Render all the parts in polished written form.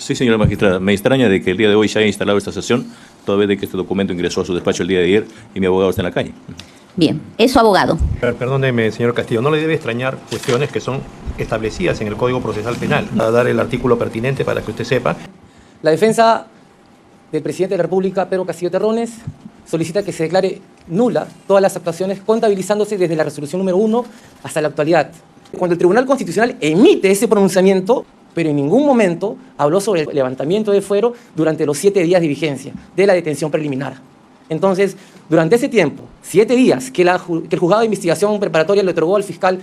Sí, señora magistrada. Me extraña de que el día de hoy se haya instalado esta sesión, toda vez de que este documento ingresó a su despacho el día de ayer y mi abogado está en la calle. Bien, es su abogado. Perdóneme, señor Castillo, no le debe extrañar cuestiones que son establecidas en el Código Procesal Penal. A dar el artículo pertinente para que usted sepa. La defensa del presidente de la República, Pedro Castillo Terrones, solicita que se declare nula todas las actuaciones contabilizándose desde la resolución número 1 hasta la actualidad. Cuando el Tribunal Constitucional emite ese pronunciamiento, pero en ningún momento habló sobre el levantamiento de fuero durante los 7 días de vigencia de la detención preliminar. Entonces, durante ese tiempo, 7 días que el juzgado de investigación preparatoria le otorgó al fiscal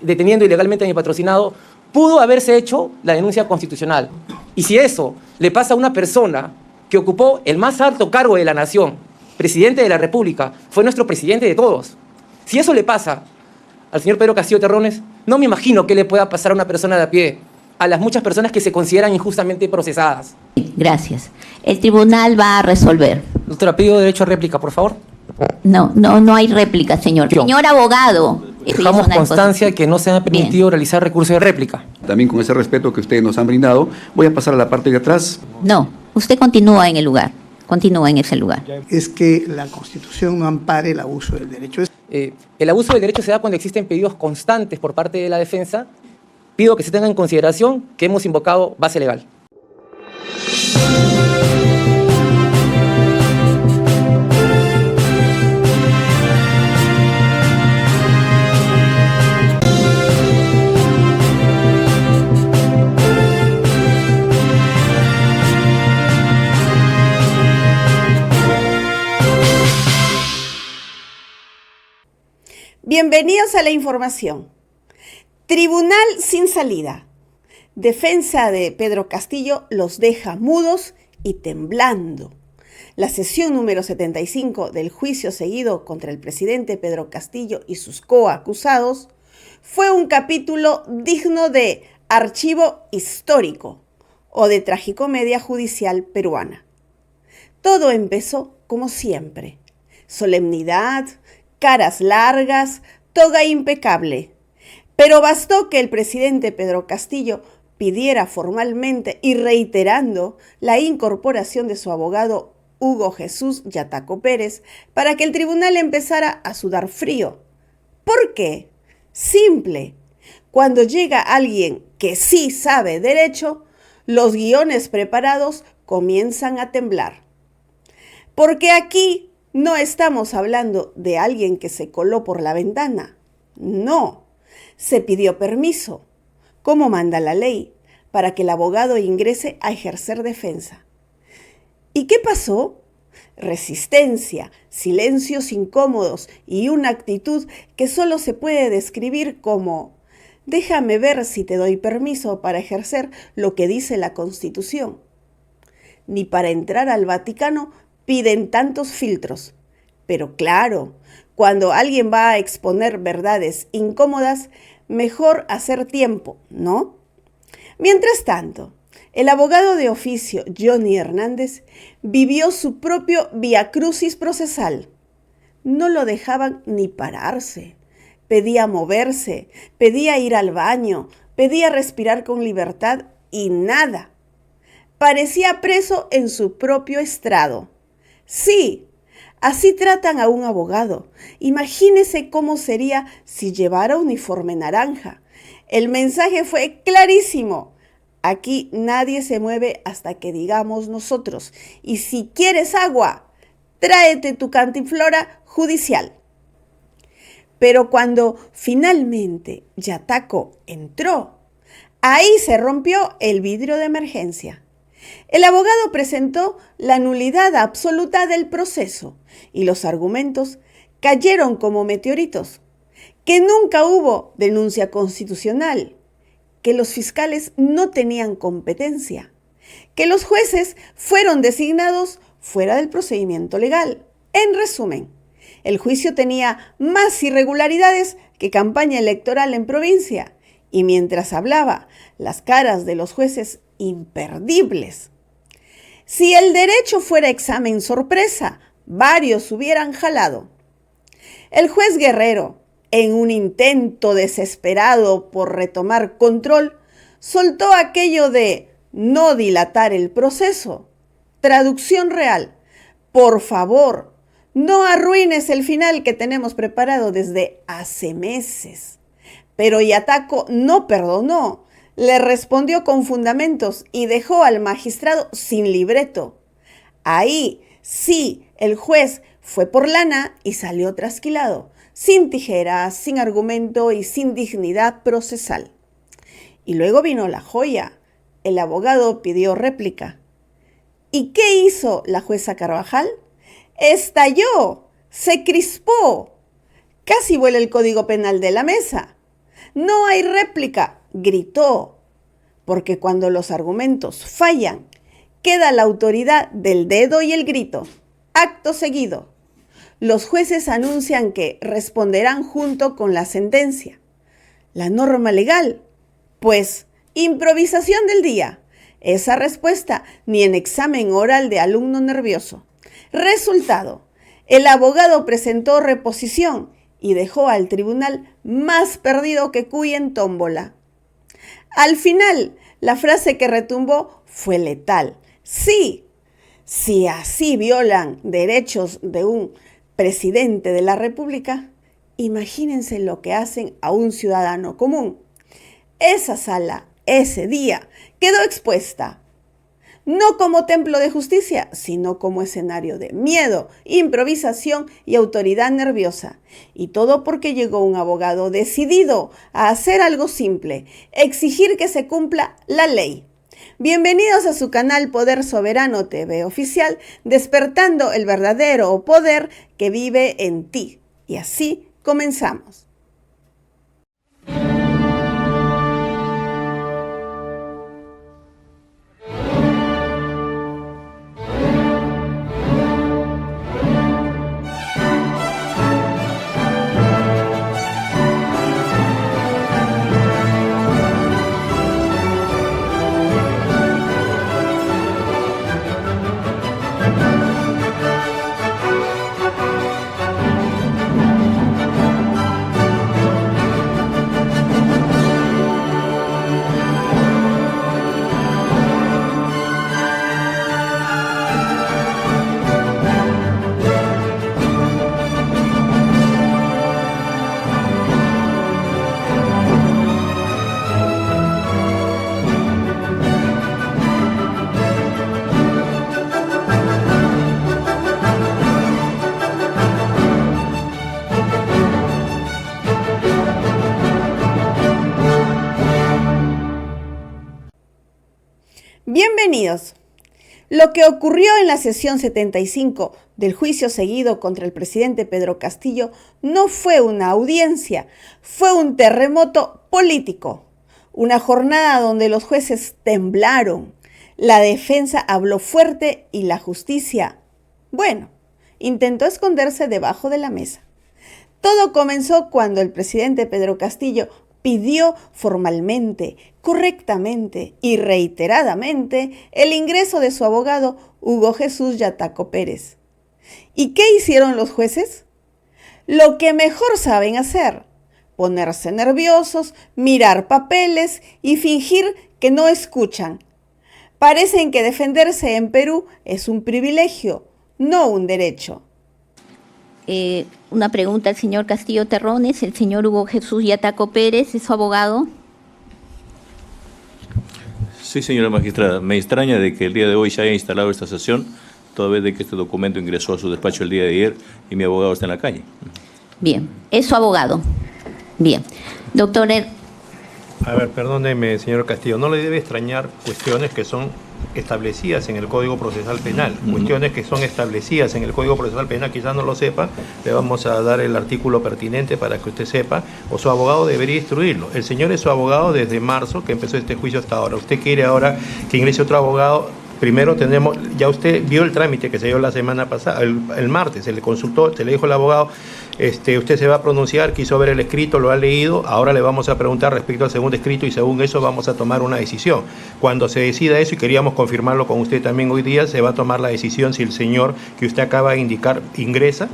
deteniendo ilegalmente a mi patrocinado, pudo haberse hecho la denuncia constitucional. Y si eso le pasa a una persona que ocupó el más alto cargo de la nación, presidente de la República, fue nuestro presidente de todos. Si eso le pasa al señor Pedro Castillo Terrones, no me imagino qué le pueda pasar a una persona de a pie, a las muchas personas que se consideran injustamente procesadas. Gracias. El tribunal va a resolver. Doctora, pido derecho a réplica, por favor. No hay réplica, señor. Señor abogado. Dejamos constancia que no se ha permitido realizar recurso de réplica. También con ese respeto que ustedes nos han brindado, voy a pasar a la parte de atrás. No, usted continúa en el lugar. Continúa en ese lugar. Es que la Constitución no ampare el abuso del derecho. El abuso del derecho se da cuando existen pedidos constantes por parte de la defensa. Pido que se tenga en consideración que hemos invocado base legal. Bienvenidos a la información. Tribunal sin salida. Defensa de Pedro Castillo los deja mudos y temblando. La sesión número 75 del juicio seguido contra el presidente Pedro Castillo y sus coacusados fue un capítulo digno de archivo histórico o de tragicomedia judicial peruana. Todo empezó como siempre. Solemnidad, caras largas, toga impecable. Pero bastó que el presidente Pedro Castillo pidiera formalmente y reiterando la incorporación de su abogado Hugo Jesús Yataco Pérez para que el tribunal empezara a sudar frío. ¿Por qué? Simple. Cuando llega alguien que sí sabe derecho, los guiones preparados comienzan a temblar. Porque aquí no estamos hablando de alguien que se coló por la ventana. No, se pidió permiso, como manda la ley, para que el abogado ingrese a ejercer defensa. ¿Y qué pasó? Resistencia, silencios incómodos y una actitud que solo se puede describir como: déjame ver si te doy permiso para ejercer lo que dice la Constitución. Ni para entrar al Vaticano piden tantos filtros. Pero claro, cuando alguien va a exponer verdades incómodas, mejor hacer tiempo, ¿no? Mientras tanto, el abogado de oficio Johnny Hernández vivió su propio viacrucis procesal. No lo dejaban ni pararse. Pedía moverse, pedía ir al baño, pedía respirar con libertad y nada. Parecía preso en su propio estrado. Sí, así tratan a un abogado. Imagínese cómo sería si llevara uniforme naranja. El mensaje fue clarísimo. Aquí nadie se mueve hasta que digamos nosotros. Y si quieres agua, tráete tu cantinflora judicial. Pero cuando finalmente Yataco entró, ahí se rompió el vidrio de emergencia. El abogado presentó la nulidad absoluta del proceso y los argumentos cayeron como meteoritos. Que nunca hubo denuncia constitucional, que los fiscales no tenían competencia, que los jueces fueron designados fuera del procedimiento legal. En resumen, el juicio tenía más irregularidades que campaña electoral en provincia y mientras hablaba, las caras de los jueces imperdibles. Si el derecho fuera examen sorpresa, varios hubieran jalado. El juez Guerrero, en un intento desesperado por retomar control, soltó aquello de no dilatar el proceso. Traducción real. Por favor, no arruines el final que tenemos preparado desde hace meses. Pero Yataco no perdonó, le respondió con fundamentos y dejó al magistrado sin libreto. Ahí sí, el juez fue por lana y salió trasquilado, sin tijeras, sin argumento y sin dignidad procesal. Y luego vino la joya. El abogado pidió réplica. ¿Y qué hizo la jueza Carvajal? Estalló, se crispó. Casi vuela el Código Penal de la mesa. No hay réplica, gritó. Porque cuando los argumentos fallan, queda la autoridad del dedo y el grito. Acto seguido. Los jueces anuncian que responderán junto con la sentencia. La norma legal, pues, improvisación del día. Esa respuesta ni en examen oral de alumno nervioso. Resultado, el abogado presentó reposición y dejó al tribunal más perdido que cuy en tómbola. Al final, la frase que retumbó fue letal. Sí, si así violan derechos de un presidente de la República, imagínense lo que hacen a un ciudadano común. Esa sala, ese día, quedó expuesta, no como templo de justicia, sino como escenario de miedo, improvisación y autoridad nerviosa. Y todo porque llegó un abogado decidido a hacer algo simple, exigir que se cumpla la ley. Bienvenidos a su canal Poder Soberano TV Oficial, despertando el verdadero poder que vive en ti. Y así comenzamos. Bienvenidos. Lo que ocurrió en la sesión 75 del juicio seguido contra el presidente Pedro Castillo no fue una audiencia, fue un terremoto político. Una jornada donde los jueces temblaron, la defensa habló fuerte y la justicia, bueno, intentó esconderse debajo de la mesa. Todo comenzó cuando el presidente Pedro Castillo pidió formalmente, correctamente y reiteradamente el ingreso de su abogado Hugo Jesús Yataco Pérez. ¿Y qué hicieron los jueces? Lo que mejor saben hacer: ponerse nerviosos, mirar papeles y fingir que no escuchan. Parecen que defenderse en Perú es un privilegio, no un derecho. Una pregunta al señor Castillo Terrones. ¿El señor Hugo Jesús Yataco Pérez es su abogado? Sí, señora magistrada. Me extraña de que el día de hoy se haya instalado esta sesión, toda vez de que este documento ingresó a su despacho el día de ayer y mi abogado está en la calle. Bien, es su abogado. Bien. Doctor, A ver, perdóneme, señor Castillo, no le debe extrañar cuestiones que son establecidas en el Código Procesal Penal. Cuestiones que son establecidas en el Código Procesal Penal, quizás no lo sepa, le vamos a dar el artículo pertinente para que usted sepa, o su abogado debería instruirlo. El señor es su abogado desde marzo, que empezó este juicio, hasta ahora. Usted quiere ahora que ingrese otro abogado. Primero tenemos, ya usted vio el trámite que se dio la semana pasada, el martes, se le consultó, se le dijo al abogado, usted se va a pronunciar, quiso ver el escrito, lo ha leído, ahora le vamos a preguntar respecto al segundo escrito y según eso vamos a tomar una decisión. Cuando se decida eso, y queríamos confirmarlo con usted también hoy día, se va a tomar la decisión si el señor que usted acaba de indicar ingresa,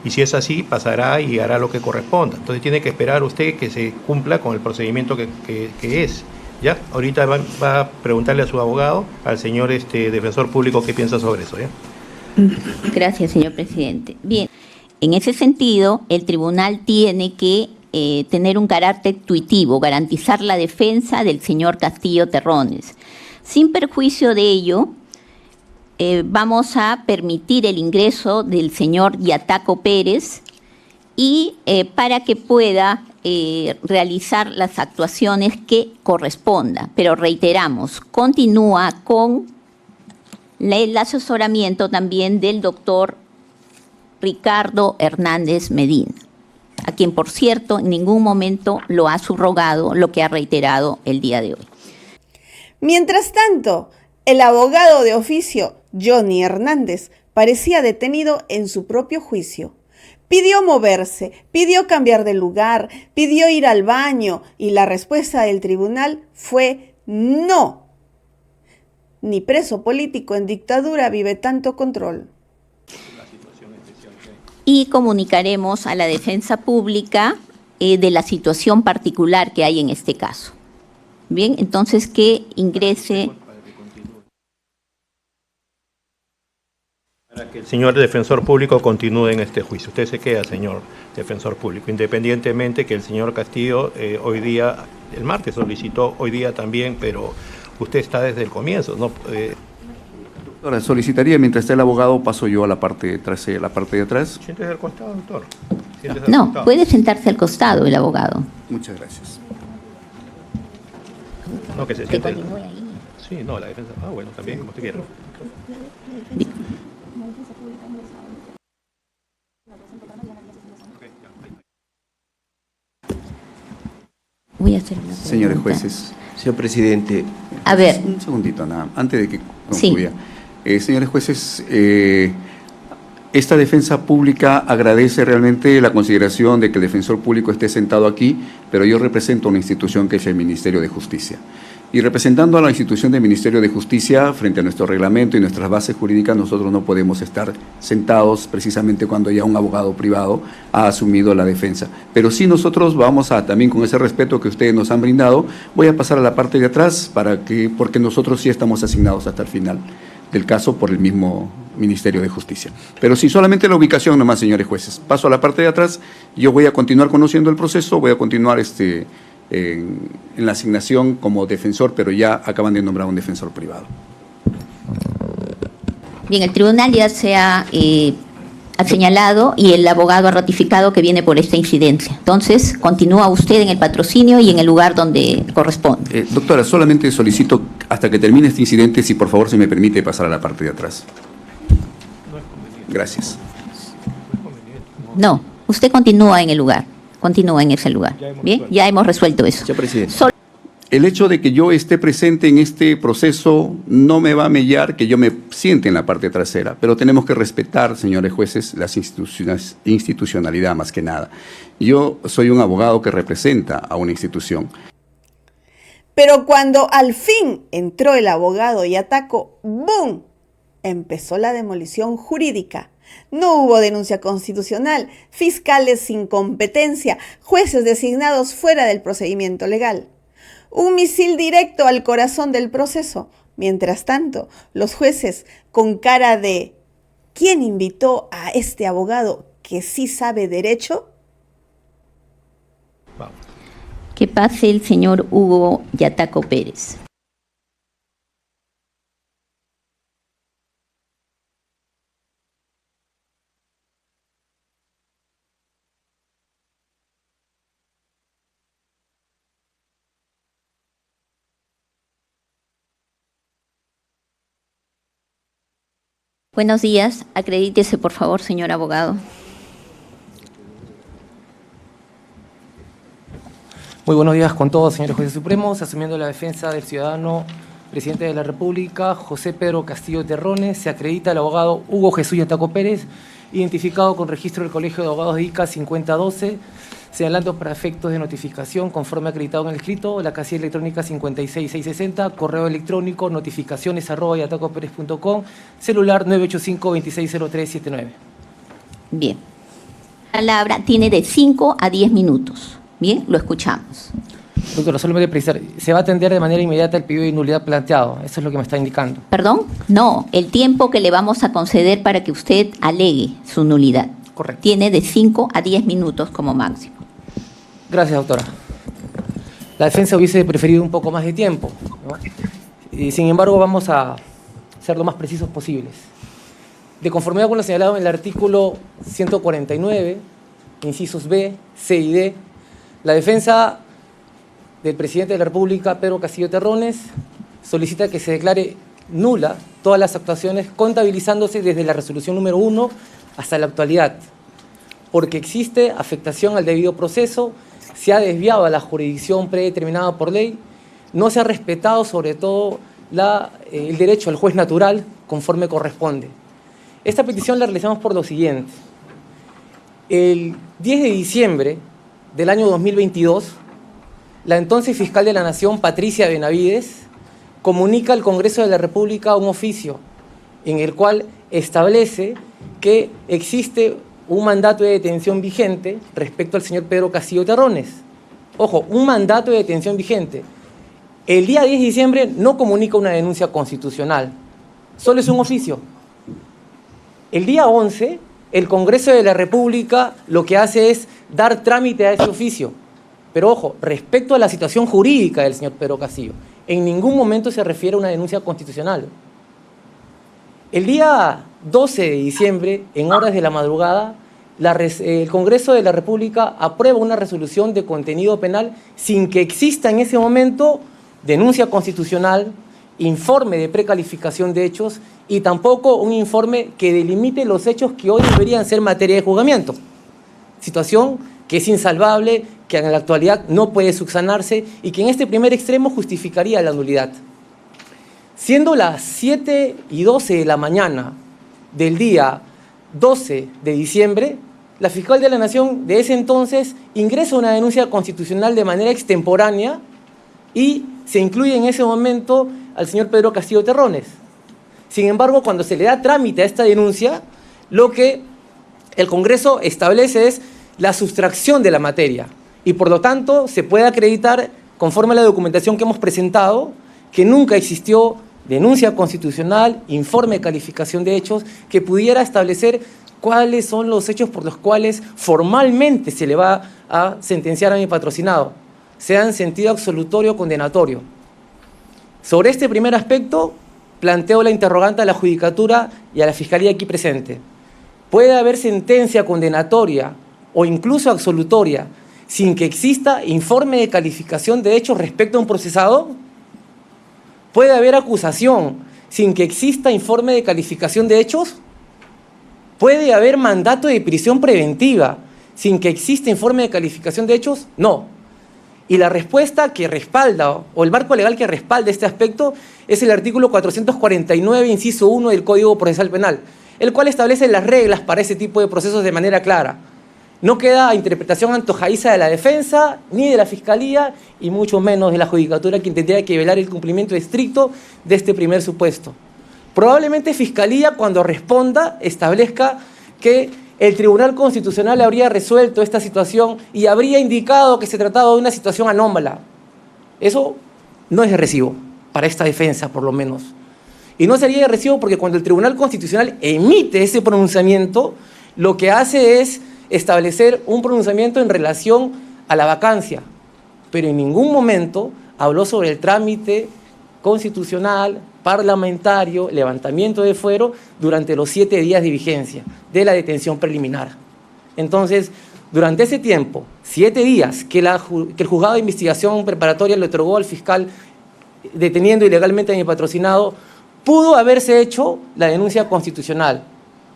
y si es así, pasará y hará lo que corresponda. Entonces tiene que esperar usted que se cumpla con el procedimiento que es. ¿Ya? Ahorita va a preguntarle a su abogado, al señor defensor público, qué piensa sobre eso, ¿ya? Gracias, señor presidente. Bien, en ese sentido, el tribunal tiene que tener un carácter tuitivo, garantizar la defensa del señor Castillo Terrones. Sin perjuicio de ello, vamos a permitir el ingreso del señor Yataco Pérez y para que pueda realizar las actuaciones que corresponda. Pero reiteramos, continúa con el asesoramiento también del doctor Ricardo Hernández Medina, a quien, por cierto, en ningún momento lo ha subrogado, lo que ha reiterado el día de hoy. Mientras tanto, el abogado de oficio, Johnny Hernández, parecía detenido en su propio juicio. Pidió moverse, pidió cambiar de lugar, pidió ir al baño y la respuesta del tribunal fue no. Ni preso político en dictadura vive tanto control. Y comunicaremos a la defensa pública de la situación particular que hay en este caso. Bien, entonces que ingrese. Para que el señor defensor público continúe en este juicio. Usted se queda, señor defensor público, independientemente que el señor Castillo hoy día, el martes solicitó, hoy día también, pero usted está desde el comienzo, ¿no? Ahora, solicitaría, mientras esté el abogado, paso yo a la parte trasera, la parte de atrás. Siéntese al costado, doctor. Siéntese al No, costado. puede sentarse al costado el abogado. Muchas gracias. No, que se Que siente. continúe ahí. Sí, no, la defensa. Ah, bueno, también, como usted quiera. Voy a hacer una pregunta. Señores jueces. Señor presidente, A ver, Un segundito, nada, antes de que Sí. concluya. Señores jueces, esta defensa pública agradece realmente la consideración de que el defensor público esté sentado aquí, pero yo represento una institución que es el Ministerio de Justicia. Y representando a la institución del Ministerio de Justicia, frente a nuestro reglamento y nuestras bases jurídicas, nosotros no podemos estar sentados precisamente cuando ya un abogado privado ha asumido la defensa. Pero sí nosotros vamos a, también con ese respeto que ustedes nos han brindado, voy a pasar a la parte de atrás porque nosotros sí estamos asignados hasta el final del caso por el mismo Ministerio de Justicia. Pero sí, solamente la ubicación nomás, señores jueces. Paso a la parte de atrás, yo voy a continuar conociendo el proceso, voy a continuar en la asignación como defensor, pero ya acaban de nombrar un defensor privado. bien, el tribunal ya se ha señalado y el abogado ha ratificado que viene por esta incidencia. Entonces, continúa usted en el patrocinio y en el lugar donde corresponde. Doctora, solamente solicito, hasta que termine este incidente, si por favor se me permite pasar a la parte de atrás. Gracias. No, usted continúa en el lugar. Continúa en ese lugar. Bien, ya hemos resuelto eso. señor presidente. El hecho de que yo esté presente en este proceso no me va a mellar que yo me siente en la parte trasera, pero tenemos que respetar, señores jueces, las institucionalidad más que nada. Yo soy un abogado que representa a una institución. Pero cuando al fin entró el abogado Yataco, ¡boom!, empezó la demolición jurídica. No hubo denuncia constitucional, fiscales sin competencia, jueces designados fuera del procedimiento legal. Un misil directo al corazón del proceso. Mientras tanto, los jueces, con cara de ¿quién invitó a este abogado que sí sabe derecho? Vamos. Que pase el señor Hugo Yataco Pérez. Buenos días. Acredítese, por favor, señor abogado. Muy buenos días con todos, señores jueces supremos. Asumiendo la defensa del ciudadano presidente de la República, José Pedro Castillo Terrones, se acredita el abogado Hugo Jesús Yataco Pérez, identificado con registro del Colegio de Abogados de ICA 5012, señalando para efectos de notificación, conforme acreditado en el escrito, la casilla electrónica 56660, correo electrónico notificaciones@yatacoperez.com, celular 985-260379. Bien. La palabra tiene de 5 a 10 minutos. Bien, lo escuchamos. Doctora, solamente precisar, se va a atender de manera inmediata el pedido de nulidad planteado. Eso es lo que me está indicando. ¿Perdón? No, el tiempo que le vamos a conceder para que usted alegue su nulidad. Correcto. Tiene de 5 a 10 minutos como máximo. Gracias, doctora. La defensa hubiese preferido un poco más de tiempo, ¿no? Y, sin embargo, vamos a ser lo más precisos posibles. De conformidad con lo señalado en el artículo 149, incisos B, C y D, la defensa del presidente de la República, Pedro Castillo Terrones, solicita que se declare nula todas las actuaciones contabilizándose desde la resolución número 1 hasta la actualidad, porque existe afectación al debido proceso, se ha desviado a la jurisdicción predeterminada por ley, no se ha respetado sobre todo el derecho al juez natural conforme corresponde. Esta petición la realizamos por lo siguiente. El 10 de diciembre del año 2022, la entonces fiscal de la Nación, Patricia Benavides, comunica al Congreso de la República un oficio en el cual establece que existe un mandato de detención vigente respecto al señor Pedro Castillo Terrones. Ojo, un mandato de detención vigente. El día 10 de diciembre no comunica una denuncia constitucional, solo es un oficio. El día 11, el Congreso de la República lo que hace es dar trámite a ese oficio. Pero ojo, respecto a la situación jurídica del señor Pedro Castillo, en ningún momento se refiere a una denuncia constitucional. El día 12 de diciembre, en horas de la madrugada, el Congreso de la República aprueba una resolución de contenido penal sin que exista en ese momento denuncia constitucional, informe de precalificación de hechos y tampoco un informe que delimite los hechos que hoy deberían ser materia de juzgamiento. Situación que es insalvable, que en la actualidad no puede subsanarse y que en este primer extremo justificaría la nulidad. Siendo las 7:12 de la mañana del día 12 de diciembre, la fiscal de la Nación de ese entonces ingresa una denuncia constitucional de manera extemporánea y se incluye en ese momento al señor Pedro Castillo Terrones. Sin embargo, cuando se le da trámite a esta denuncia, lo que el Congreso establece es la sustracción de la materia y por lo tanto se puede acreditar, conforme a la documentación que hemos presentado, que nunca existió denuncia constitucional, informe de calificación de hechos que pudiera establecer cuáles son los hechos por los cuales formalmente se le va a sentenciar a mi patrocinado, sea en sentido absolutorio o condenatorio. Sobre este primer aspecto, planteo la interrogante a la Judicatura y a la Fiscalía aquí presente. ¿Puede haber sentencia condenatoria o incluso absolutoria sin que exista informe de calificación de hechos respecto a un procesado? ¿Puede haber acusación sin que exista informe de calificación de hechos? ¿Puede haber mandato de prisión preventiva sin que exista informe de calificación de hechos? No. Y la respuesta que respalda, o el marco legal que respalda este aspecto, es el artículo 449, inciso 1 del Código Procesal Penal, el cual establece las reglas para ese tipo de procesos de manera clara. No queda a interpretación antojadiza de la defensa, ni de la Fiscalía, y mucho menos de la Judicatura, quien tendría que velar el cumplimiento estricto de este primer supuesto. Probablemente Fiscalía, cuando responda, establezca que el Tribunal Constitucional habría resuelto esta situación y habría indicado que se trataba de una situación anómala. Eso no es de recibo, para esta defensa por lo menos. Y no sería de recibo porque cuando el Tribunal Constitucional emite ese pronunciamiento, lo que hace es establecer un pronunciamiento en relación a la vacancia, pero en ningún momento habló sobre el trámite constitucional, parlamentario, levantamiento de fuero durante los 7 días de vigencia de la detención preliminar. Entonces, durante ese tiempo, 7 días que el juzgado de investigación preparatoria le otorgó al fiscal deteniendo ilegalmente a mi patrocinado, pudo haberse hecho la denuncia constitucional,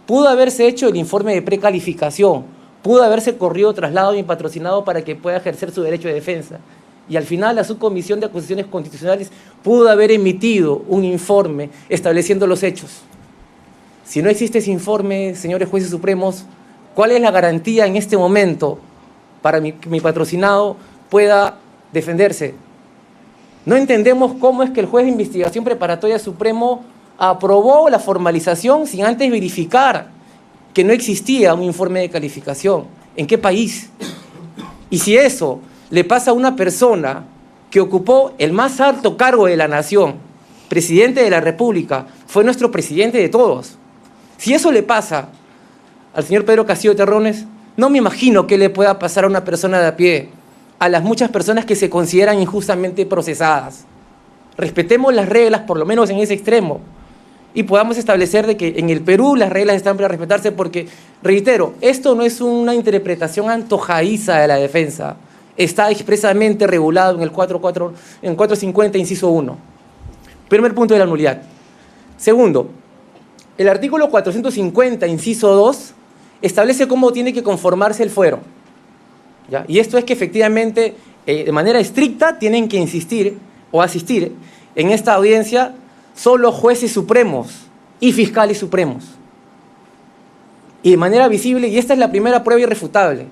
pudo haberse hecho el informe de precalificación, pudo haberse corrido traslado a mi patrocinado para que pueda ejercer su derecho de defensa. Y al final la Subcomisión de Acusaciones Constitucionales pudo haber emitido un informe estableciendo los hechos. Si no existe ese informe, señores jueces supremos, ¿cuál es la garantía en este momento para que mi patrocinado pueda defenderse? No entendemos cómo es que el juez de investigación preparatoria supremo aprobó la formalización sin antes verificar que no existía un informe de calificación. ¿En qué país? Y si eso le pasa a una persona que ocupó el más alto cargo de la nación, presidente de la República, fue nuestro presidente de todos. Si eso le pasa al señor Pedro Castillo Terrones, no me imagino qué le pueda pasar a una persona de a pie, a las muchas personas que se consideran injustamente procesadas. Respetemos las reglas, por lo menos en ese extremo, y podamos establecer de que en el Perú las reglas están para respetarse porque, reitero, esto no es una interpretación antojadiza de la defensa. Está expresamente regulado en el 450, inciso 1. Primer punto de la nulidad. Segundo, el artículo 450, inciso 2, establece cómo tiene que conformarse el fuero. ¿Ya? Y esto es que efectivamente, de manera estricta, tienen que insistir o asistir en esta audiencia solo jueces supremos y fiscales supremos. Y de manera visible, y esta es la primera prueba irrefutable,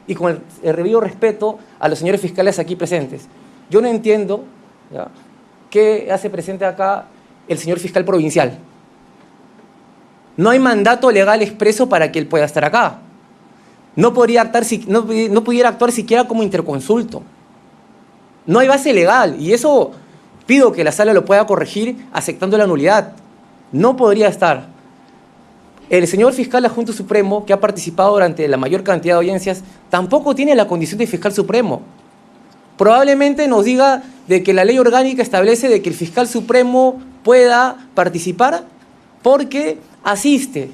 y con el debido respeto a los señores fiscales aquí presentes. Yo no entiendo, ¿ya?, qué hace presente acá el señor fiscal provincial. No hay mandato legal expreso para que él pueda estar acá. No pudiera actuar siquiera como interconsulto. No hay base legal, y eso pido que la sala lo pueda corregir aceptando la nulidad. No podría estar. El señor fiscal adjunto supremo, que ha participado durante la mayor cantidad de audiencias, tampoco tiene la condición de fiscal supremo. Probablemente nos diga de que la ley orgánica establece de que el fiscal supremo pueda participar porque asiste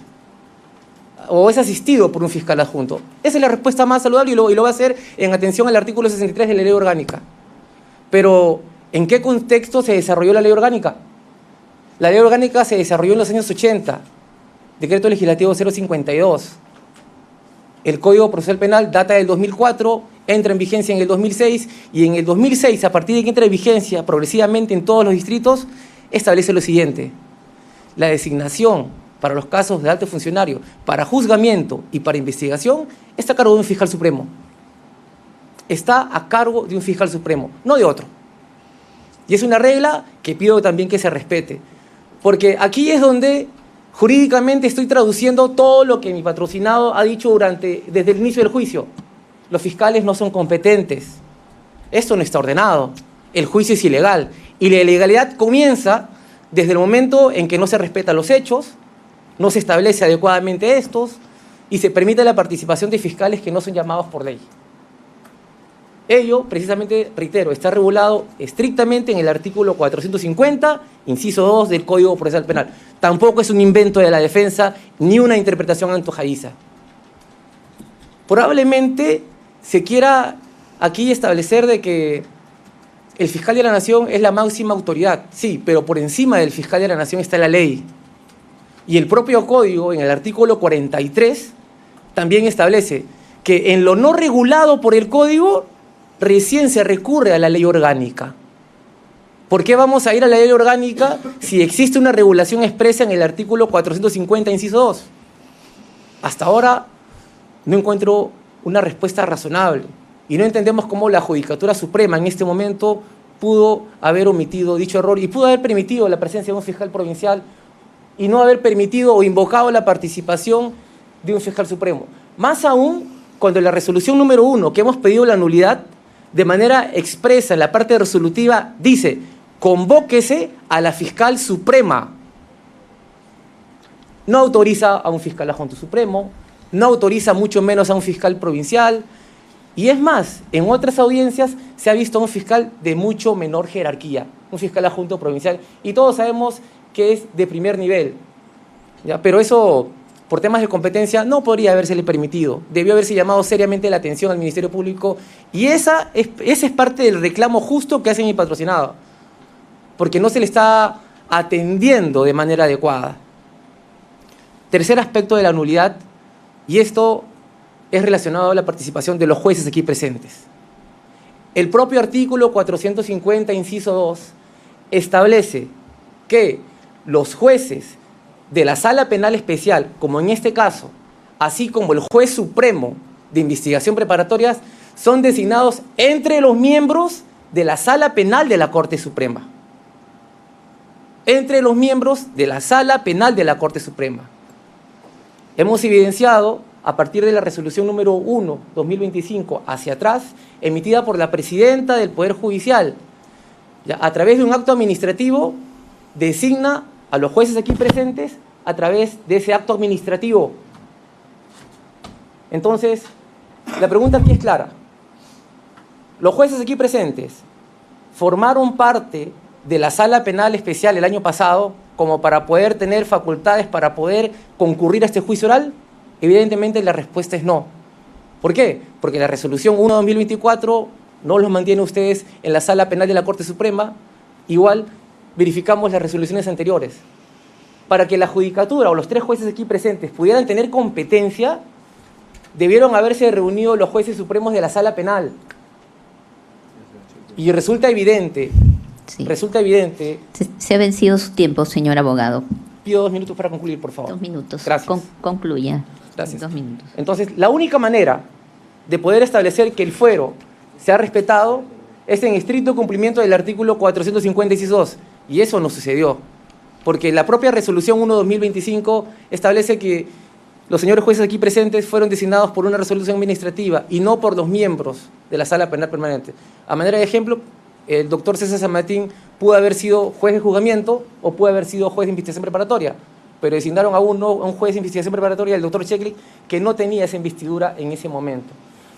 o es asistido por un fiscal adjunto. Esa es la respuesta más saludable y lo va a hacer en atención al artículo 63 de la ley orgánica. Pero, ¿en qué contexto se desarrolló la ley orgánica? La ley orgánica se desarrolló en los años 80, decreto legislativo 052. El Código Procesal Penal data del 2004, entra en vigencia en el 2006, y en el 2006, a partir de que entra en vigencia progresivamente en todos los distritos, establece lo siguiente: la designación para los casos de alto funcionario, para juzgamiento y para investigación, está a cargo de un fiscal supremo. Está a cargo de un fiscal supremo, no de otro. Y es una regla que pido también que se respete, porque aquí es donde jurídicamente estoy traduciendo todo lo que mi patrocinado ha dicho desde el inicio del juicio. Los fiscales no son competentes. Esto no está ordenado. El juicio es ilegal. Y la ilegalidad comienza desde el momento en que no se respetan los hechos, no se establece adecuadamente estos y se permite la participación de fiscales que no son llamados por ley. Ello, precisamente, reitero, está regulado estrictamente en el artículo 450, inciso 2 del Código Procesal Penal. Tampoco es un invento de la defensa ni una interpretación antojadiza. Probablemente se quiera aquí establecer de que el fiscal de la Nación es la máxima autoridad. Sí, pero por encima del fiscal de la Nación está la ley. Y el propio Código, en el artículo 43, también establece que en lo no regulado por el Código, recién se recurre a la ley orgánica. ¿Por qué vamos a ir a la ley orgánica si existe una regulación expresa en el artículo 450, inciso 2? Hasta ahora no encuentro una respuesta razonable y no entendemos cómo la Judicatura Suprema en este momento pudo haber omitido dicho error y pudo haber permitido la presencia de un fiscal provincial y no haber permitido o invocado la participación de un fiscal supremo. Más aún cuando la resolución número 1, que hemos pedido la nulidad, de manera expresa en la parte resolutiva dice: convóquese a la fiscal suprema. No autoriza a un fiscal adjunto supremo, no autoriza mucho menos a un fiscal provincial, y es más, en otras audiencias se ha visto a un fiscal de mucho menor jerarquía, un fiscal adjunto provincial, y todos sabemos que es de primer nivel, ¿ya? Pero eso, por temas de competencia, no podría habérsele permitido. Debió haberse llamado seriamente la atención al Ministerio Público, y esa es parte del reclamo justo que hace mi patrocinado, porque no se le está atendiendo de manera adecuada. Tercer aspecto de la nulidad, y esto es relacionado a la participación de los jueces aquí presentes. El propio artículo 450, inciso 2, establece que los jueces de la Sala Penal Especial, como en este caso, así como el juez supremo de investigación preparatorias, son designados entre los miembros de la Sala Penal de la Corte Suprema. Entre los miembros de la Sala Penal de la Corte Suprema. Hemos evidenciado, a partir de la resolución número 1, 2025, hacia atrás, emitida por la presidenta del Poder Judicial, ¿ya? A través de un acto administrativo, designa a los jueces aquí presentes a través de ese acto administrativo. Entonces, la pregunta aquí es clara. Los jueces aquí presentes formaron parte de la Sala Penal Especial el año pasado como para poder tener facultades para poder concurrir a este juicio oral. Evidentemente la respuesta es no. ¿Por qué? Porque la resolución 1/2024 no los mantiene ustedes en la Sala Penal de la Corte Suprema. Igual verificamos las resoluciones anteriores. Para que la judicatura o los 3 jueces aquí presentes pudieran tener competencia, debieron haberse reunido los jueces supremos de la Sala Penal. Y resulta evidente, Sí. Se ha vencido su tiempo, señor abogado. Pido 2 minutos para concluir, por favor. 2 minutos. Gracias. Concluya. Gracias. 2 minutos. Entonces, la única manera de poder establecer que el fuero se ha respetado es en estricto cumplimiento del artículo 456.2, y eso no sucedió, porque la propia resolución 1/2025 establece que los señores jueces aquí presentes fueron designados por una resolución administrativa y no por los miembros de la Sala Penal Permanente. A manera de ejemplo, el doctor César San Martín pudo haber sido juez de juzgamiento o pudo haber sido juez de investigación preparatoria, pero designaron a un juez de investigación preparatoria, el doctor Cheklik, que no tenía esa investidura en ese momento.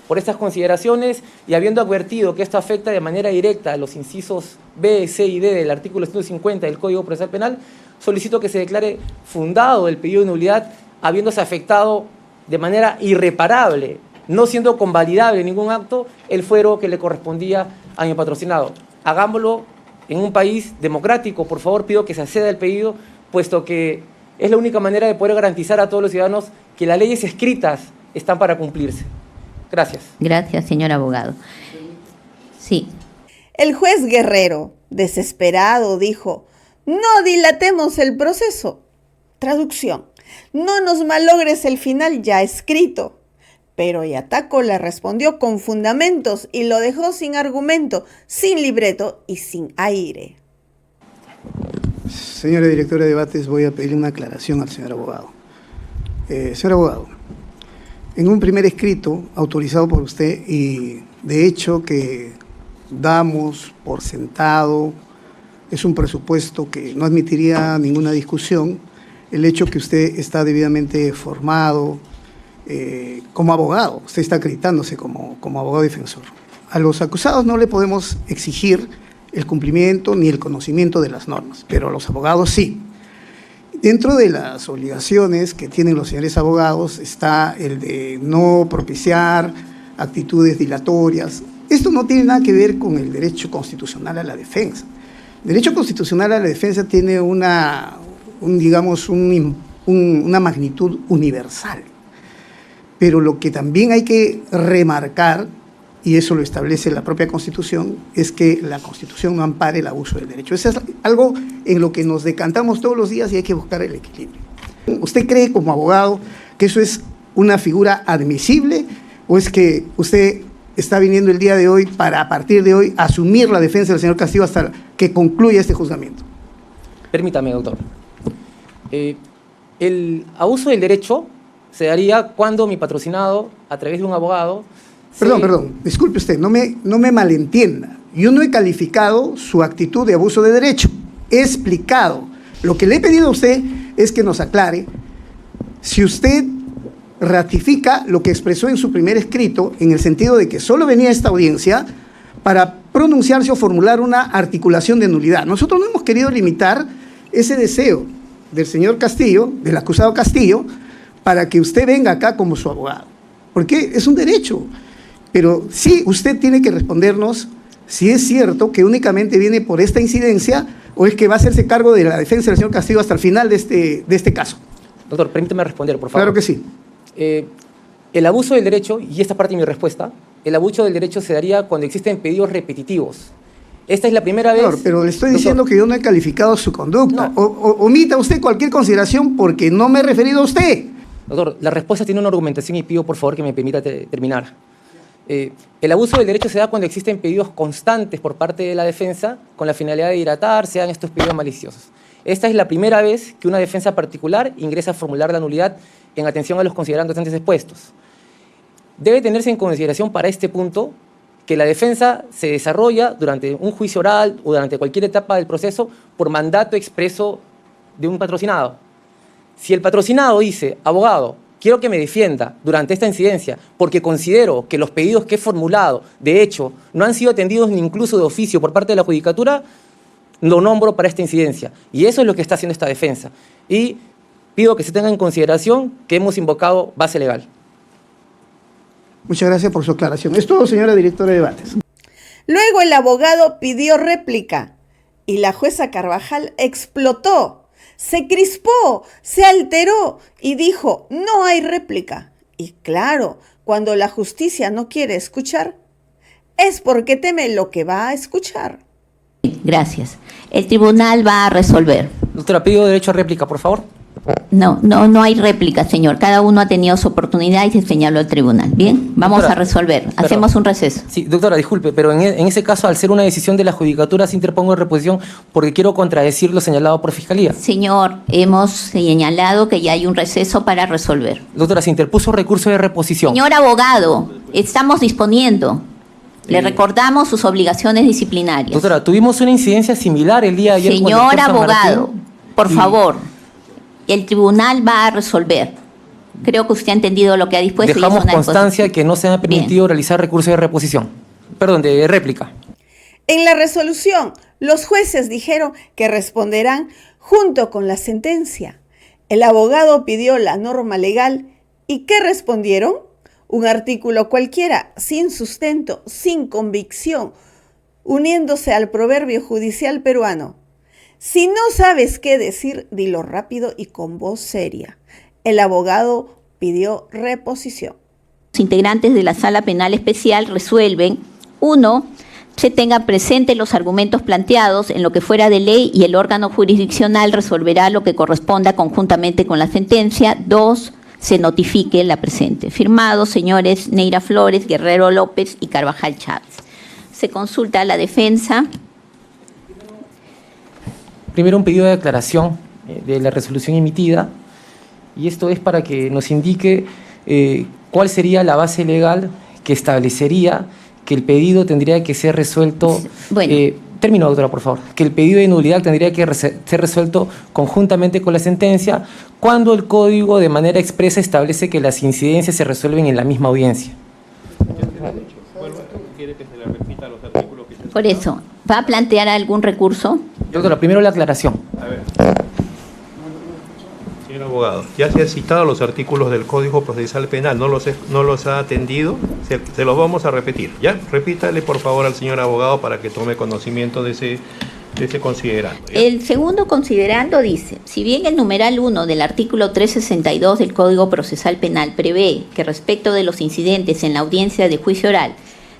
Por estas consideraciones, y habiendo advertido que esto afecta de manera directa a los incisos B, C y D del artículo 150 del Código Procesal Penal, solicito que se declare fundado el pedido de nulidad, habiéndose afectado de manera irreparable, no siendo convalidable ningún acto, el fuero que le correspondía a mi patrocinado. Hagámoslo en un país democrático, por favor, pido que se acceda al pedido, puesto que es la única manera de poder garantizar a todos los ciudadanos que las leyes escritas están para cumplirse. Gracias. Gracias, señor abogado. Sí. El juez Guerrero, desesperado, dijo: no dilatemos el proceso. Traducción: no nos malogres el final ya escrito. Pero Yataco le respondió con fundamentos y lo dejó sin argumento, sin libreto y sin aire. Señora directora de debates, voy a pedirle una aclaración al señor abogado. Señor abogado, en un primer escrito autorizado por usted y de hecho que damos por sentado, es un presupuesto que no admitiría ninguna discusión, el hecho que usted está debidamente formado como abogado, usted está acreditándose como abogado defensor. A los acusados no le podemos exigir el cumplimiento ni el conocimiento de las normas, pero a los abogados sí. Dentro de las obligaciones que tienen los señores abogados está el de no propiciar actitudes dilatorias. Esto no tiene nada que ver con el derecho constitucional a la defensa. El derecho constitucional a la defensa tiene una magnitud universal. Pero lo que también hay que remarcar, y eso lo establece la propia Constitución, es que la Constitución no ampare el abuso del derecho. Eso es algo en lo que nos decantamos todos los días y hay que buscar el equilibrio. ¿Usted cree como abogado que eso es una figura admisible o es que usted está viniendo el día de hoy para, a partir de hoy, asumir la defensa del señor Castillo hasta que concluya este juzgamiento? Permítame, doctor. El abuso del derecho se daría cuando mi patrocinado, a través de un abogado... Perdón, disculpe usted, no me malentienda. Yo no he calificado su actitud de abuso de derecho. He explicado. Lo que le he pedido a usted es que nos aclare si usted ratifica lo que expresó en su primer escrito, en el sentido de que solo venía a esta audiencia para pronunciarse o formular una articulación de nulidad. Nosotros no hemos querido limitar ese deseo del señor Castillo, del acusado Castillo, para que usted venga acá como su abogado, porque es un derecho. Pero sí, usted tiene que respondernos si es cierto que únicamente viene por esta incidencia o es que va a hacerse cargo de la defensa del señor Castillo hasta el final de este caso. Doctor, permítame responder, por favor. Claro que sí. El abuso del derecho, y esta parte de mi respuesta, el abuso del derecho se daría cuando existen pedidos repetitivos. Esta es la primera vez... Pero le estoy diciendo que yo no he calificado su conducta. No. Omita usted cualquier consideración porque no me he referido a usted. Doctor, la respuesta tiene una argumentación y pido por favor que me permita terminar. El abuso del derecho se da cuando existen pedidos constantes por parte de la defensa con la finalidad de dilatar, sean estos pedidos maliciosos. Esta es la primera vez que una defensa particular ingresa a formular la nulidad en atención a los considerandos antes expuestos. Debe tenerse en consideración para este punto que la defensa se desarrolla durante un juicio oral o durante cualquier etapa del proceso por mandato expreso de un patrocinado. Si el patrocinado dice, abogado, quiero que me defienda durante esta incidencia porque considero que los pedidos que he formulado, de hecho, no han sido atendidos ni incluso de oficio por parte de la Judicatura, lo nombro para esta incidencia. Y eso es lo que está haciendo esta defensa. Y pido que se tenga en consideración que hemos invocado base legal. Muchas gracias por su aclaración. Es todo, señora directora de debates. Luego el abogado pidió réplica y la jueza Carvajal explotó. Se crispó, se alteró y dijo, no hay réplica. Y claro, cuando la justicia no quiere escuchar, es porque teme lo que va a escuchar. Gracias. El tribunal va a resolver. Doctora, pido derecho a réplica, por favor. No hay réplica, señor. Cada uno ha tenido su oportunidad y se señaló al tribunal. Bien, vamos Doctora, a resolver. perdón. Hacemos un receso. Sí, doctora, disculpe, pero en ese caso, al ser una decisión de la Judicatura, se interpongo en reposición porque quiero contradecir lo señalado por Fiscalía. Señor, hemos señalado que ya hay un receso para resolver. Doctora, se interpuso recurso de reposición. Señor abogado, estamos disponiendo. Le recordamos sus obligaciones disciplinarias. Doctora, tuvimos una incidencia similar el día de ayer. con el Señor doctor San abogado, Martín. por favor, el tribunal va a resolver. Creo que usted ha entendido lo que ha dispuesto. Dejamos y es una constancia disposición. que no se ha permitido realizar recurso de reposición. Perdón, de réplica. En la resolución, los jueces dijeron que responderán junto con la sentencia. El abogado pidió la norma legal y ¿qué respondieron? Un artículo cualquiera, sin sustento, sin convicción, uniéndose al proverbio judicial peruano. Si no sabes qué decir, dilo rápido y con voz seria. El abogado pidió reposición. Los integrantes de la Sala Penal Especial resuelven, 1, se tengan presentes los argumentos planteados en lo que fuera de ley y el órgano jurisdiccional resolverá lo que corresponda conjuntamente con la sentencia. 2, se notifique la presente. Firmados, señores Neira Flores, Guerrero López y Carvajal Chávez. Se consulta a la defensa. Primero un pedido de aclaración de la resolución emitida, y esto es para que nos indique cuál sería la base legal que establecería que el pedido tendría que ser resuelto. Bueno. Termino, doctora, por favor. Que el pedido de nulidad tendría que ser resuelto conjuntamente con la sentencia, cuando el código de manera expresa establece que las incidencias se resuelven en la misma audiencia. Por eso, ¿va a plantear algún recurso? Doctora, primero la aclaración. A ver. Señor abogado, ya se han citado los artículos del Código Procesal Penal, no los ha atendido, se los vamos a repetir. Ya, repítale por favor al señor abogado para que tome conocimiento de ese considerando. ¿Ya? El segundo considerando dice, si bien el numeral 1 del artículo 362 del Código Procesal Penal prevé que respecto de los incidentes en la audiencia de juicio oral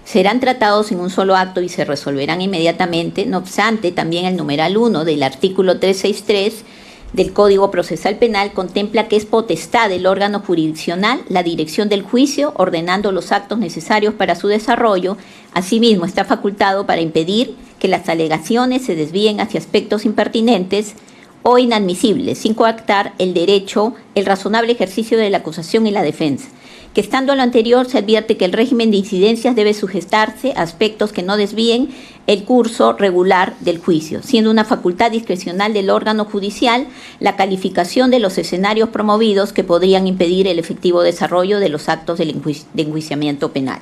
serán tratados en un solo acto y se resolverán inmediatamente, no obstante, también el numeral 1 del artículo 363 del Código Procesal Penal contempla que es potestad del órgano jurisdiccional la dirección del juicio, ordenando los actos necesarios para su desarrollo. Asimismo, está facultado para impedir que las alegaciones se desvíen hacia aspectos impertinentes o inadmisibles, sin coactar el derecho, el razonable ejercicio de la acusación y la defensa. Que estando a lo anterior se advierte que el régimen de incidencias debe sujetarse a aspectos que no desvíen el curso regular del juicio, siendo una facultad discrecional del órgano judicial la calificación de los escenarios promovidos que podrían impedir el efectivo desarrollo de los actos de enjuiciamiento penal.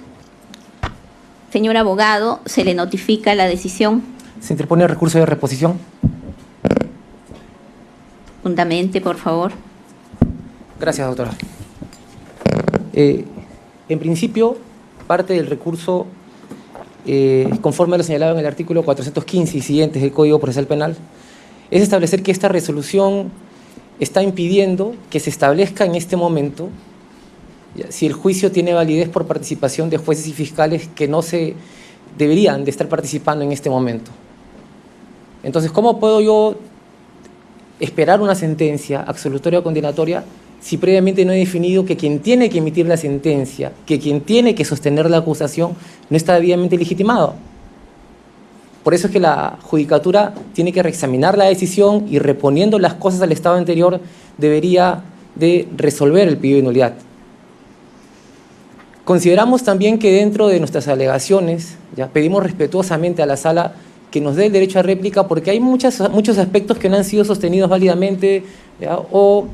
Señor abogado, ¿se le notifica la decisión? Se interpone el recurso de reposición. Fundamente, por favor. Gracias, doctora. En principio, parte del recurso, conforme a lo señalado en el artículo 415 y siguientes del Código Procesal Penal, es establecer que esta resolución está impidiendo que se establezca en este momento si el juicio tiene validez por participación de jueces y fiscales que no se deberían de estar participando en este momento. Entonces, ¿cómo puedo yo esperar una sentencia absolutoria o condenatoria si previamente no he definido que quien tiene que emitir la sentencia, que quien tiene que sostener la acusación, no está debidamente legitimado? Por eso es que la Judicatura tiene que reexaminar la decisión y, reponiendo las cosas al estado anterior, debería de resolver el pedido de nulidad. Consideramos también que dentro de nuestras alegaciones, ya pedimos respetuosamente a la sala que nos dé el derecho a réplica, porque hay muchos aspectos que no han sido sostenidos válidamente, ¿ya?, o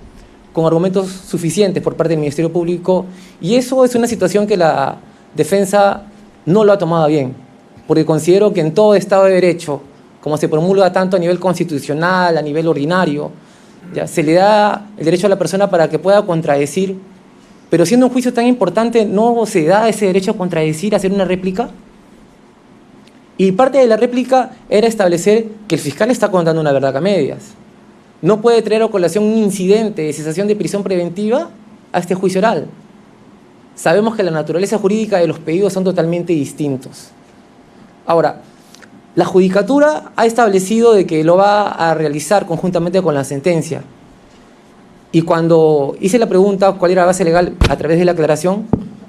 con argumentos suficientes por parte del Ministerio Público, y eso es una situación que la defensa no lo ha tomado bien, porque considero que en todo Estado de Derecho, como se promulga tanto a nivel constitucional, a nivel ordinario, ya, se le da el derecho a la persona para que pueda contradecir, pero siendo un juicio tan importante, ¿no se da ese derecho a contradecir, a hacer una réplica? Y parte de la réplica era establecer que el fiscal está contando una verdad a medias. No puede traer a colación un incidente de cesación de prisión preventiva a este juicio oral. Sabemos que la naturaleza jurídica de los pedidos son totalmente distintos. Ahora, la Judicatura ha establecido de que lo va a realizar conjuntamente con la sentencia. Y cuando hice la pregunta cuál era la base legal a través de la aclaración,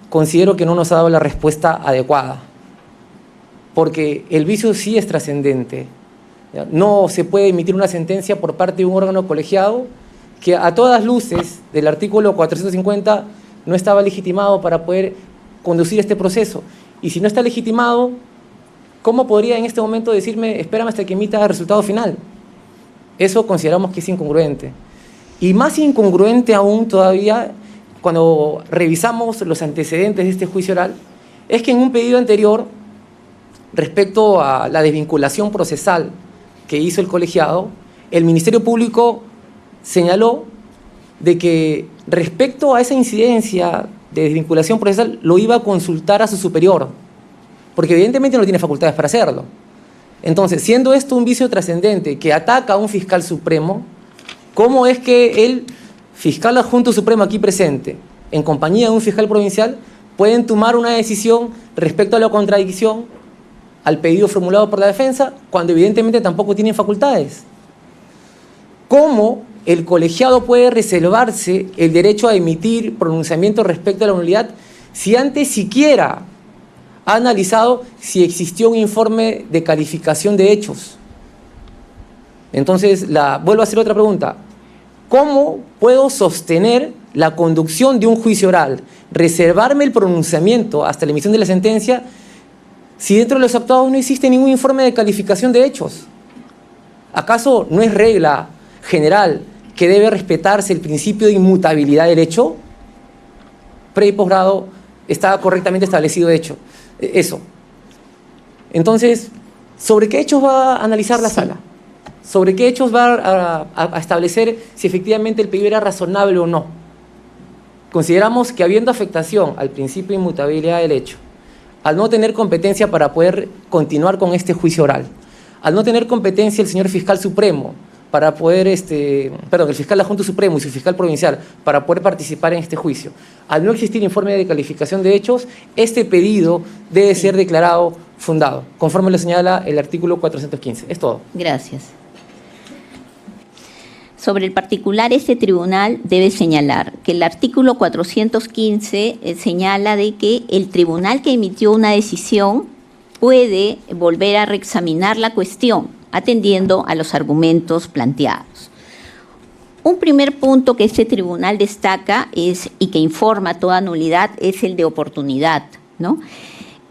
considero que no nos ha dado la respuesta adecuada. Porque el vicio sí es trascendente. No se puede emitir una sentencia por parte de un órgano colegiado que a todas luces del artículo 450 no estaba legitimado para poder conducir este proceso. Y si no está legitimado, ¿cómo podría en este momento decirme, espérame hasta que emita el resultado final? Eso consideramos que es incongruente. Y más incongruente aún todavía, cuando revisamos los antecedentes de este juicio oral, es que en un pedido anterior, respecto a la desvinculación procesal que hizo el colegiado, el Ministerio Público señaló de que respecto a esa incidencia de desvinculación procesal lo iba a consultar a su superior, porque evidentemente no tiene facultades para hacerlo. Entonces, siendo esto un vicio trascendente que ataca a un fiscal supremo, ¿cómo es que el fiscal adjunto supremo aquí presente, en compañía de un fiscal provincial, pueden tomar una decisión respecto a la contradicción al pedido formulado por la defensa, cuando evidentemente tampoco tienen facultades? ¿Cómo el colegiado puede reservarse el derecho a emitir pronunciamiento respecto a la nulidad si antes siquiera ha analizado si existió un informe de calificación de hechos? Entonces, vuelvo a hacer otra pregunta. ¿Cómo puedo sostener la conducción de un juicio oral, reservarme el pronunciamiento hasta la emisión de la sentencia, si dentro de los actuados no existe ningún informe de calificación de hechos? ¿Acaso no es regla general que debe respetarse el principio de inmutabilidad del hecho? Pre y posgrado está correctamente establecido de hecho. Eso. Entonces, ¿sobre qué hechos va a analizar la sala? ¿Sobre qué hechos va a establecer si efectivamente el pedido era razonable o no? Consideramos que habiendo afectación al principio de inmutabilidad del hecho, al no tener competencia para poder continuar con este juicio oral, al no tener competencia el señor fiscal supremo para poder, el fiscal adjunto supremo y su fiscal provincial para poder participar en este juicio, al no existir informe de calificación de hechos, este pedido debe ser declarado fundado, conforme lo señala el artículo 415. Es todo. Gracias. Sobre el particular, este tribunal debe señalar que el artículo 415 señala de que el tribunal que emitió una decisión puede volver a reexaminar la cuestión, atendiendo a los argumentos planteados. Un primer punto que este tribunal destaca y que informa toda nulidad es el de oportunidad, ¿no?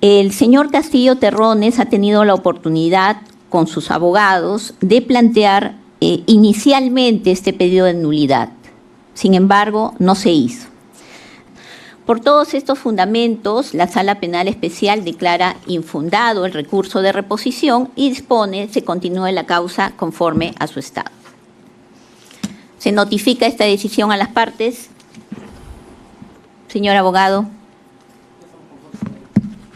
El señor Castillo Terrones ha tenido la oportunidad con sus abogados de plantear inicialmente este pedido de nulidad. Sin embargo, no se hizo. Por todos estos fundamentos, la Sala Penal Especial declara infundado el recurso de reposición y dispone se continúe la causa conforme a su estado. Se notifica esta decisión a las partes. Señor abogado.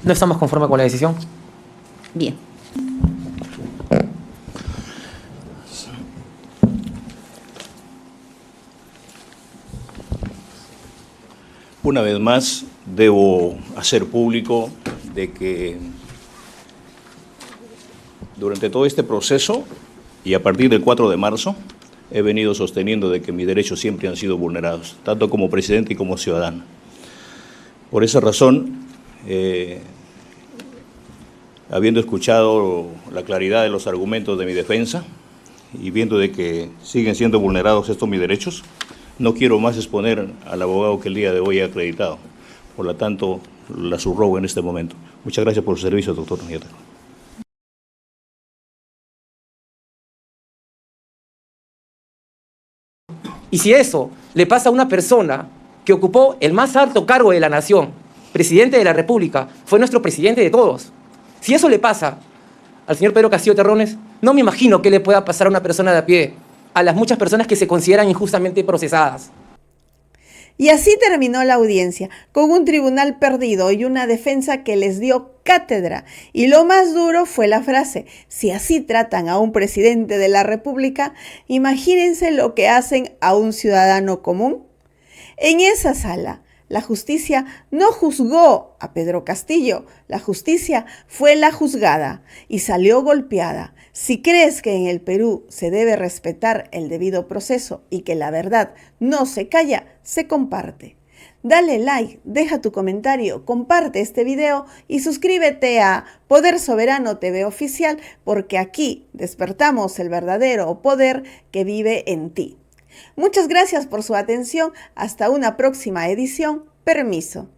No estamos conformes con la decisión. Bien. Una vez más, debo hacer público de que durante todo este proceso y a partir del 4 de marzo he venido sosteniendo de que mis derechos siempre han sido vulnerados, tanto como presidente y como ciudadano. Por esa razón, habiendo escuchado la claridad de los argumentos de mi defensa y viendo de que siguen siendo vulnerados estos mis derechos, no quiero más exponer al abogado que el día de hoy he acreditado. Por lo tanto, la subrogo en este momento. Muchas gracias por su servicio, doctor Nieta. Y si eso le pasa a una persona que ocupó el más alto cargo de la nación, presidente de la República, fue nuestro presidente de todos. Si eso le pasa al señor Pedro Castillo Terrones, no me imagino qué le pueda pasar a una persona de a pie, a las muchas personas que se consideran injustamente procesadas. Y así terminó la audiencia, con un tribunal perdido y una defensa que les dio cátedra. Y lo más duro fue la frase: si así tratan a un presidente de la República, imagínense lo que hacen a un ciudadano común. En esa sala, la justicia no juzgó a Pedro Castillo, la justicia fue la juzgada y salió golpeada. Si crees que en el Perú se debe respetar el debido proceso y que la verdad no se calla, se comparte. Dale like, deja tu comentario, comparte este video y suscríbete a Poder Soberano TV Oficial, porque aquí despertamos el verdadero poder que vive en ti. Muchas gracias por su atención. Hasta una próxima edición. Permiso.